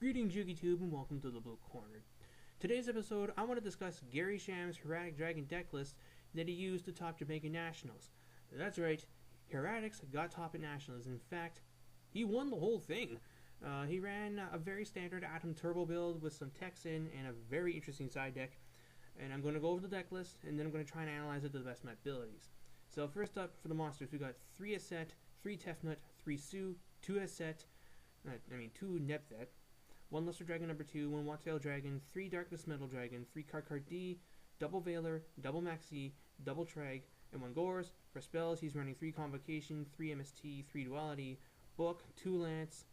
Greetings YouTube and welcome to the Blue Corner. Today's episode I want to discuss Gary Sham's Hieratic Dragon deck list that he used to top Jamaican Nationals. That's right, Hieratic's got top at Nationals. In fact, he won the whole thing. He ran a very standard Atum turbo build with some techs in and a very interesting side deck. And I'm going to go over the deck list and then I'm going to try and analyze it to the best of my abilities. So first up for the monsters, we got 3 Eset, 3 Tefnuit, 3 Su, 2 Eset, 2 Nebthet, 1 Monster Dragon number 2, 1 Wattail Dragon, 3 Darkness Metal Dragon, 3 Card D, double Veiler, double Maxx C, double Trag, and 1 Gorz. For spells, he's running 3 Convocation, 3 MST, 3 Duality, Book, 2 Lance,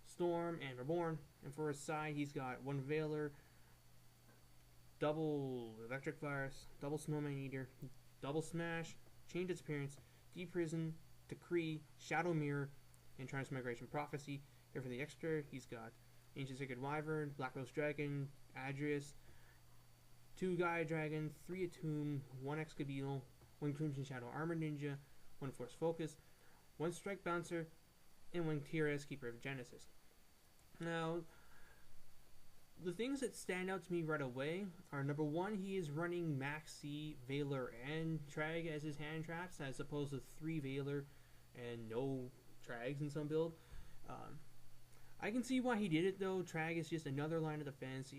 Storm, and Reborn. And for his side, he's got 1 Veiler, double Electric Virus, double Snowman Eater, double Smash, Chain Disappearance, Imprisoning, Decree, Shadow Mirror, and Transmigration Prophecy. Here for the extra, he's got Ancient Sacred Wyvern, Black Rose Dragon, Adrius, 2 Gaia Dragon, 3 Atum, 1 Excabile, 1 Crimson Shadow Armor Ninja, 1 Force Focus, 1 Strike Bouncer, and 1 TRS Keeper of Genesis. Now, the things that stand out to me right away are, number 1, he is running Maxx C, Veiler, and Trag as his hand traps, as opposed to 3 Veiler and no Trags in some build. I can see why he did it though. Trag is just another line of defense.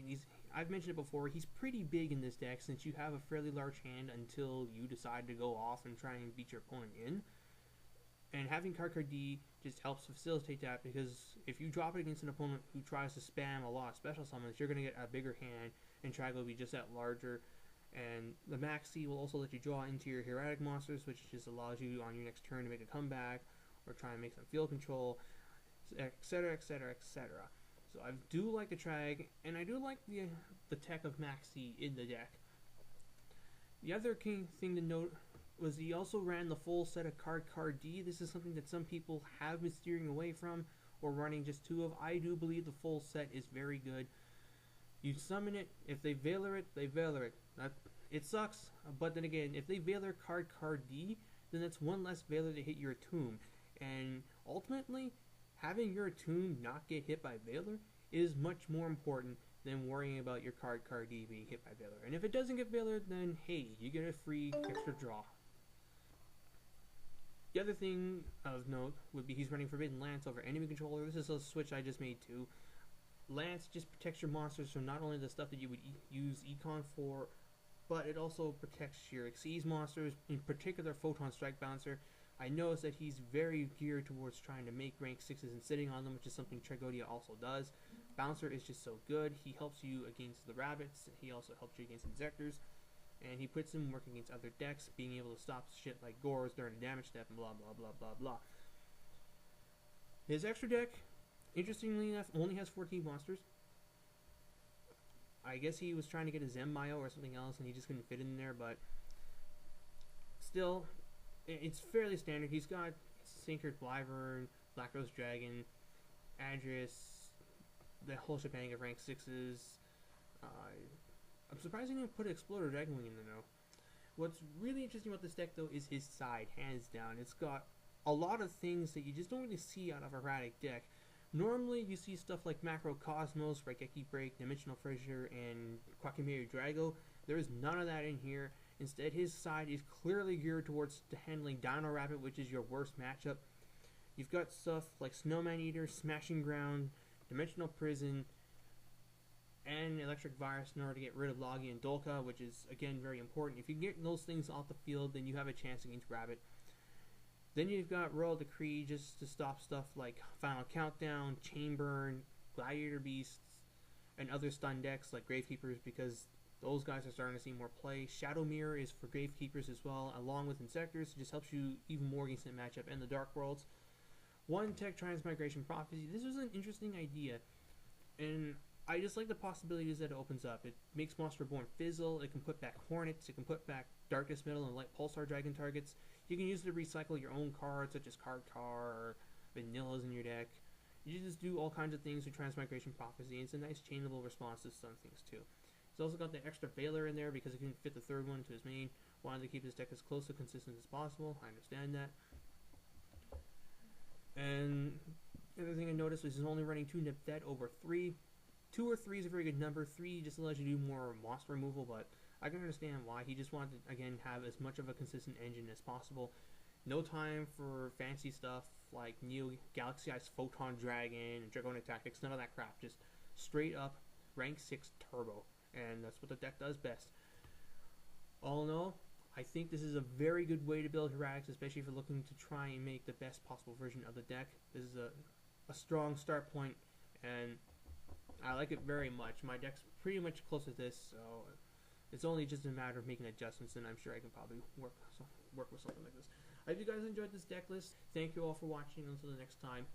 I've mentioned it before, he's pretty big in this deck since you have a fairly large hand until you decide to go off and try and beat your opponent in. And having Card D just helps facilitate that, because if you drop it against an opponent who tries to spam a lot of special summons, you're going to get a bigger hand, and Trag will be just that larger. And the Maxx C will also let you draw into your Hieratic monsters, which just allows you on your next turn to make a comeback, or try and make some field control, etc, etc, etc. So I do like the Trag, and I do like the tech of Maxx C in the deck. The other key thing to note was he also ran the full set of Card D. This is something that some people have been steering away from, or running just 2 of. I do believe the full set is very good. You summon it, if they Veiler it, they Veiler it. It sucks, but then again, if they Veiler Card D, then that's 1 less Veiler to hit your Atum. And ultimately, having your Atum not get hit by Veiler is much more important than worrying about your Card D being hit by Veiler. And if it doesn't get Veiler, then hey, you get a free extra draw. The other thing of note would be he's running Forbidden Lance over enemy controller. This is a switch I just made too. Lance just protects your monsters from not only the stuff that you would use Econ for, but it also protects your Xyz monsters, in particular Photon Strike Bouncer. I noticed that he's very geared towards trying to make rank 6s and sitting on them, which is something Tragoedia also does. Bouncer is just so good. He helps you against the rabbits. He also helps you against Insectors. And he puts him working against other decks, being able to stop shit like Gorz during the damage step and blah blah blah blah blah. His extra deck, interestingly enough, only has 14 monsters. I guess he was trying to get a Zem-Mayo or something else and he just couldn't fit in there, but still, it's fairly standard. He's got Sacred Wyvern, Black Rose Dragon, Adrius, the whole shebang of rank 6s. I'm surprised he didn't put Exploder Dragonwing in there though. What's really interesting about this deck though is his side, hands down. It's got a lot of things that you just don't really see out of a Hieratic deck. Normally you see stuff like Macro Cosmos, Raigeki Break, Dimensional Fissure, and Quackimary Drago. There is none of that in here. Instead, his side is clearly geared towards handling Dino Rabbit, which is your worst matchup. You've got stuff like Snowman Eater, Smashing Ground, Dimensional Prison, and Electric Virus in order to get rid of Logi and Dolka, which is, again, very important. If you get those things off the field, then you have a chance against Rabbit. Then you've got Royal Decree just to stop stuff like Final Countdown, Chain Burn, Gladiator Beasts, and other stun decks like Gravekeepers, because those guys are starting to see more play. Shadow Mirror is for Gravekeepers as well, along with Insectors. It just helps you even more against that matchup and the Dark Worlds. 1 Tech Transmigration Prophecy. This was an interesting idea, and I just like the possibilities that it opens up. It makes Monster Reborn fizzle, it can put back Hornets, it can put back Darkness Metal and Light Pulsar Dragon targets. You can use it to recycle your own cards, such as Car or Vanillas in your deck. You just do all kinds of things with Transmigration Prophecy, and it's a nice chainable response to some things too. He's also got the extra Veiler in there because he can fit the 3rd one to his main. Wanted to keep his deck as close to consistent as possible. I understand that. And the other thing I noticed was he's only running 2 Nebthet over 3. 2 or 3 is a very good number. 3 just allows you to do more monster removal, but I can understand why. He just wanted to, again, have as much of a consistent engine as possible. No time for fancy stuff like Neo Galaxy Ice Photon Dragon and Dragon Tactics, none of that crap. Just straight up rank 6 turbo, and that's what the deck does best. All in all, I think this is a very good way to build Hieratics, especially if you're looking to try and make the best possible version of the deck. This is a strong start point, and I like it very much. My deck's pretty much close to this, so it's only just a matter of making adjustments, and I'm sure I can probably work with something like this. I hope you guys enjoyed this deck list. Thank you all for watching. Until the next time,